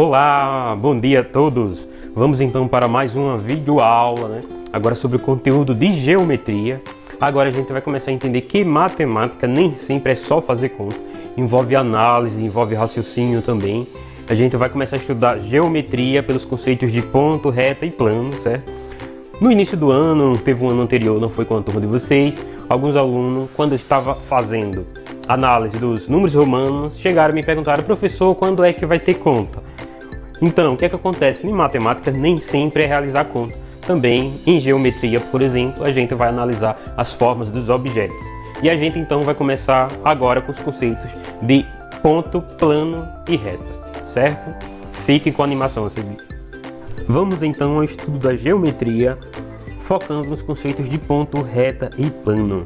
Olá, bom dia a todos! Vamos então para mais uma videoaula, né? Agora sobre o conteúdo de geometria. Agora a gente vai começar a entender que matemática nem sempre é só fazer conta. Envolve análise, envolve raciocínio também. A gente vai começar a estudar geometria pelos conceitos de ponto, reta e plano, certo? No início do ano, teve um ano anterior, não foi com a turma de vocês, alguns alunos, quando eu estava fazendo análise dos números romanos, chegaram e me perguntaram: professor, quando é que vai ter conta? Então, o que é que acontece? Em matemática, nem sempre é realizar conta. Também, em geometria, por exemplo, a gente vai analisar as formas dos objetos. E a gente, então, vai começar agora com os conceitos de ponto, plano e reta, certo? Fiquem com a animação a seguir. Vamos, então, ao estudo da geometria, focando nos conceitos de ponto, reta e plano.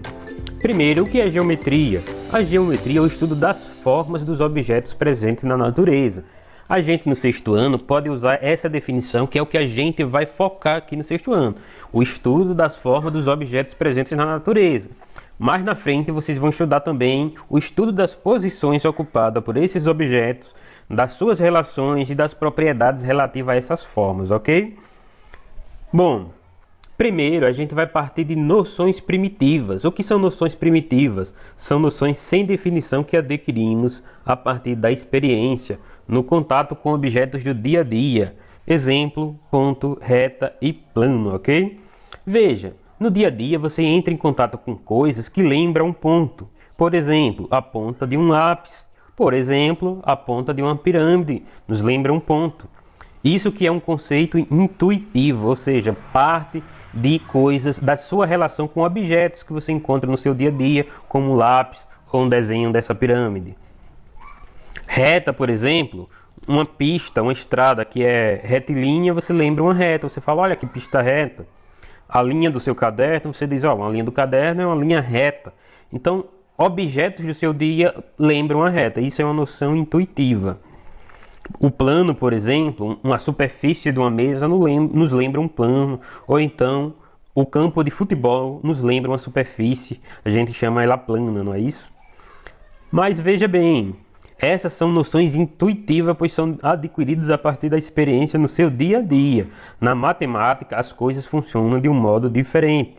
Primeiro, o que é geometria? A geometria é o estudo das formas dos objetos presentes na natureza. A gente no sexto ano pode usar essa definição, que é o que a gente vai focar aqui no sexto ano. O estudo das formas dos objetos presentes na natureza. Mais na frente vocês vão estudar também o estudo das posições ocupadas por esses objetos, das suas relações e das propriedades relativas a essas formas, ok? Bom, primeiro a gente vai partir de noções primitivas. O que são noções primitivas? São noções sem definição que adquirimos a partir da experiência, no contato com objetos do dia a dia. Exemplo, ponto, reta e plano, ok? Veja, no dia a dia você entra em contato com coisas que lembram um ponto. Por exemplo, a ponta de um lápis. Por exemplo, a ponta de uma pirâmide nos lembra um ponto. Isso que é um conceito intuitivo, ou seja, parte de coisas da sua relação com objetos que você encontra no seu dia a dia, como um lápis ou um desenho dessa pirâmide. Reta, por exemplo, uma pista, uma estrada que é retilínea, você lembra uma reta, você fala: olha que pista reta. A linha do seu caderno, você diz: ó, uma linha do caderno é uma linha reta. Então, objetos do seu dia lembram uma reta, isso é uma noção intuitiva. O plano, por exemplo, uma superfície de uma mesa nos lembra um plano, ou então o campo de futebol nos lembra uma superfície, a gente chama ela plana, não é isso? Mas veja bem, essas são noções intuitivas, pois são adquiridas a partir da experiência no seu dia a dia. Na matemática, as coisas funcionam de um modo diferente.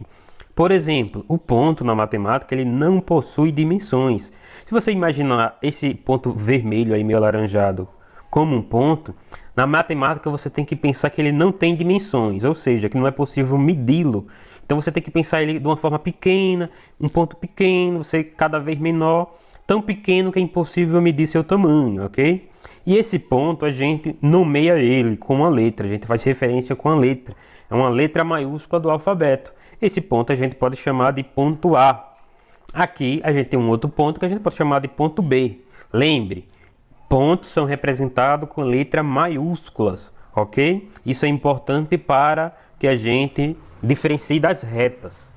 Por exemplo, o ponto na matemática ele não possui dimensões. Se você imaginar esse ponto vermelho aí meio alaranjado como um ponto, na matemática você tem que pensar que ele não tem dimensões, ou seja, que não é possível medi-lo. Então você tem que pensar ele de uma forma pequena, um ponto pequeno, você cada vez menor, tão pequeno que é impossível medir seu tamanho, ok? E esse ponto a gente nomeia ele com uma letra, a gente faz referência com a letra. É uma letra maiúscula do alfabeto. Esse ponto a gente pode chamar de ponto A. Aqui a gente tem um outro ponto que a gente pode chamar de ponto B. Lembre, pontos são representados com letra maiúsculas, ok? Isso é importante para que a gente diferencie das retas.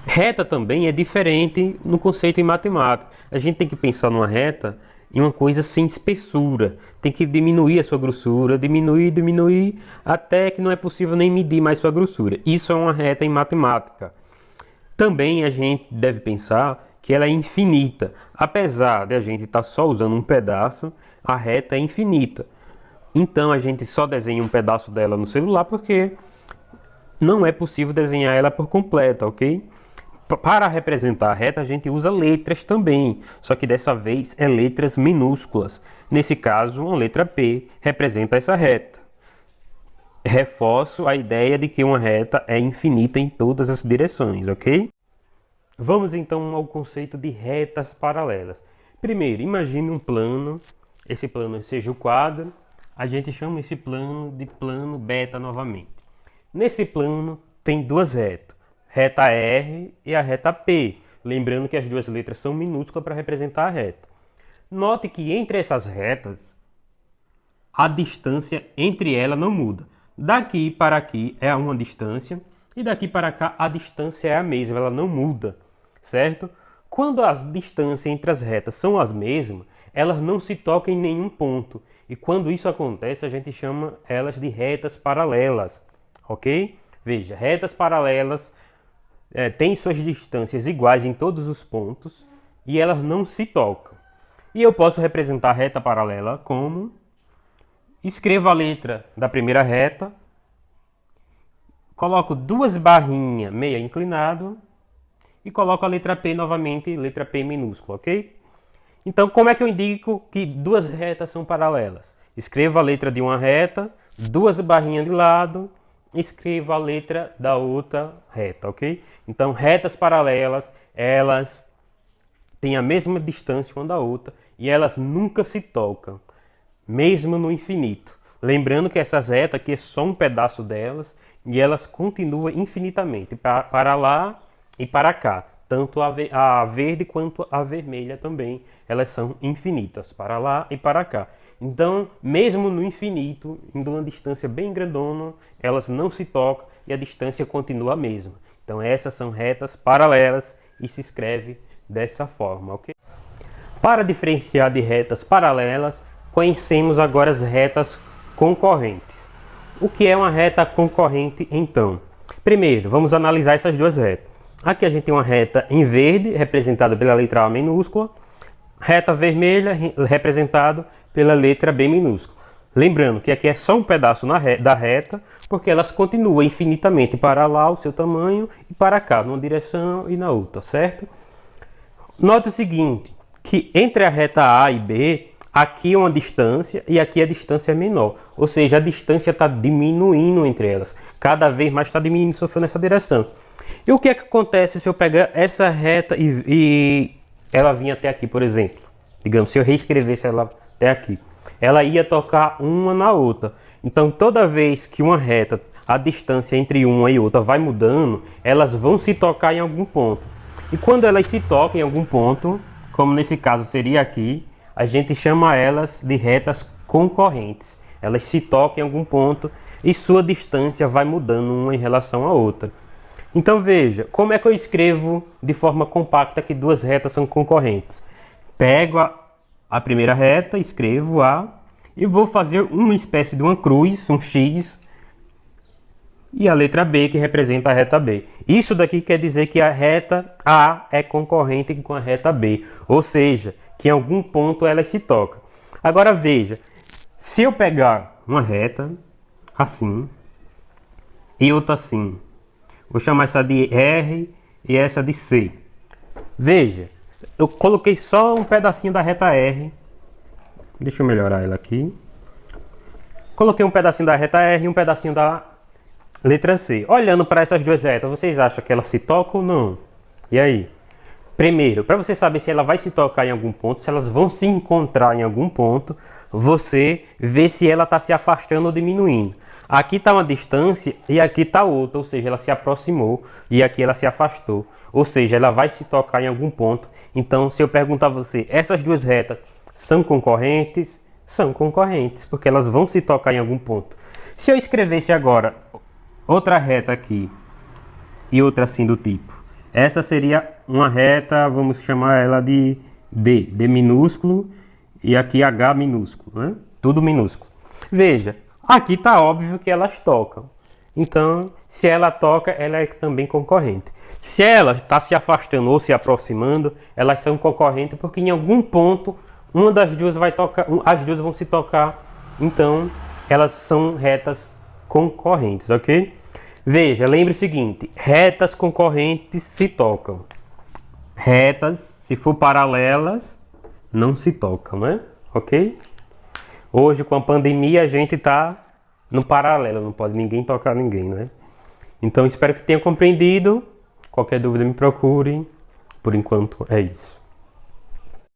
Reta também é diferente no conceito em matemática. A gente tem que pensar numa reta em uma coisa sem espessura. Tem que diminuir a sua grossura, diminuir, até que não é possível nem medir mais sua grossura. Isso é uma reta em matemática. Também a gente deve pensar que ela é infinita. Apesar de a gente estar só usando um pedaço, a reta é infinita. Então a gente só desenha um pedaço dela no celular porque não é possível desenhar ela por completa, ok? Para representar a reta, a gente usa letras também, só que dessa vez é letras minúsculas. Nesse caso, uma letra P representa essa reta. Reforço a ideia de que uma reta é infinita em todas as direções, ok? Vamos então ao conceito de retas paralelas. Primeiro, imagine um plano, esse plano seja o quadro, a gente chama esse plano de plano beta novamente. Nesse plano tem duas retas. Reta R e a reta P, lembrando que as duas letras são minúsculas para representar a reta. Note que entre essas retas, a distância entre elas não muda. Daqui para aqui é uma distância e daqui para cá a distância é a mesma, ela não muda, certo? Quando as distâncias entre as retas são as mesmas, elas não se tocam em nenhum ponto. E quando isso acontece, a gente chama elas de retas paralelas, ok? Veja, retas paralelas têm suas distâncias iguais em todos os pontos e elas não se tocam. E eu posso representar a reta paralela como escrevo a letra da primeira reta, coloco duas barrinhas meia inclinado e coloco a letra P novamente, letra P minúscula, ok? Então, como é que eu indico que duas retas são paralelas? Escrevo a letra de uma reta, duas barrinhas de lado, escrevo a letra da outra reta, ok? Então, retas paralelas, elas têm a mesma distância uma da outra e elas nunca se tocam, mesmo no infinito. Lembrando que essas retas aqui é só um pedaço delas e elas continuam infinitamente, para lá e para cá. Tanto a verde quanto a vermelha também, elas são infinitas, para lá e para cá. Então, mesmo no infinito, indo uma distância bem grandona, elas não se tocam e a distância continua a mesma. Então, essas são retas paralelas e se escreve dessa forma, ok? Para diferenciar de retas paralelas, conhecemos agora as retas concorrentes. O que é uma reta concorrente, então? Primeiro, vamos analisar essas duas retas. Aqui a gente tem uma reta em verde, representada pela letra A minúscula, reta vermelha, representada pela letra B minúscula. Lembrando que aqui é só um pedaço da reta, porque elas continuam infinitamente para lá o seu tamanho e para cá, numa direção e na outra, certo? Note o seguinte, que entre a reta A e B, aqui é uma distância e aqui a distância é menor. Ou seja, a distância está diminuindo entre elas. Cada vez mais está diminuindo se eu for nessa direção. E o que é que acontece se eu pegar essa reta e ela vir até aqui, por exemplo? Digamos, se eu reescrevesse ela até aqui. Ela ia tocar uma na outra. Então, toda vez que uma reta, a distância entre uma e outra vai mudando, elas vão se tocar em algum ponto. E quando elas se tocam em algum ponto, como nesse caso seria aqui, a gente chama elas de retas concorrentes. Elas se tocam em algum ponto e sua distância vai mudando uma em relação à outra. Então veja, como é que eu escrevo de forma compacta que duas retas são concorrentes? Pego a primeira reta, escrevo A e vou fazer uma espécie de uma cruz, um X, e a letra B que representa a reta B. Isso daqui quer dizer que a reta A é concorrente com a reta B, ou seja, que em algum ponto elas se tocam. Agora veja, se eu pegar uma reta assim e outra assim, vou chamar essa de R e essa de C. Veja, eu coloquei só um pedacinho da reta R. Deixa eu melhorar ela aqui. Coloquei um pedacinho da reta R e um pedacinho da letra C. Olhando para essas duas retas, vocês acham que elas se tocam ou não? E aí? Primeiro, para você saber se ela vai se tocar em algum ponto, se elas vão se encontrar em algum ponto, você vê se ela está se afastando ou diminuindo. Aqui está uma distância e aqui está outra, ou seja, ela se aproximou e aqui ela se afastou. Ou seja, ela vai se tocar em algum ponto. Então, se eu perguntar a você, essas duas retas são concorrentes? São concorrentes, porque elas vão se tocar em algum ponto. Se eu escrevesse agora outra reta aqui e outra assim do tipo, essa seria uma reta, vamos chamar ela de D minúsculo e aqui H minúsculo, né? Tudo minúsculo. Veja, aqui está óbvio que elas tocam. Então, se ela toca, ela é também concorrente. Se ela está se afastando ou se aproximando, elas são concorrentes porque em algum ponto uma das duas vai tocar, as duas vão se tocar. Então, elas são retas concorrentes, ok? Veja, lembre o seguinte, retas concorrentes se tocam. Retas, se for paralelas, não se tocam, né? Ok? Hoje, com a pandemia, a gente está no paralelo, não pode ninguém tocar ninguém, né? Então, espero que tenha compreendido. Qualquer dúvida, me procure. Por enquanto, é isso.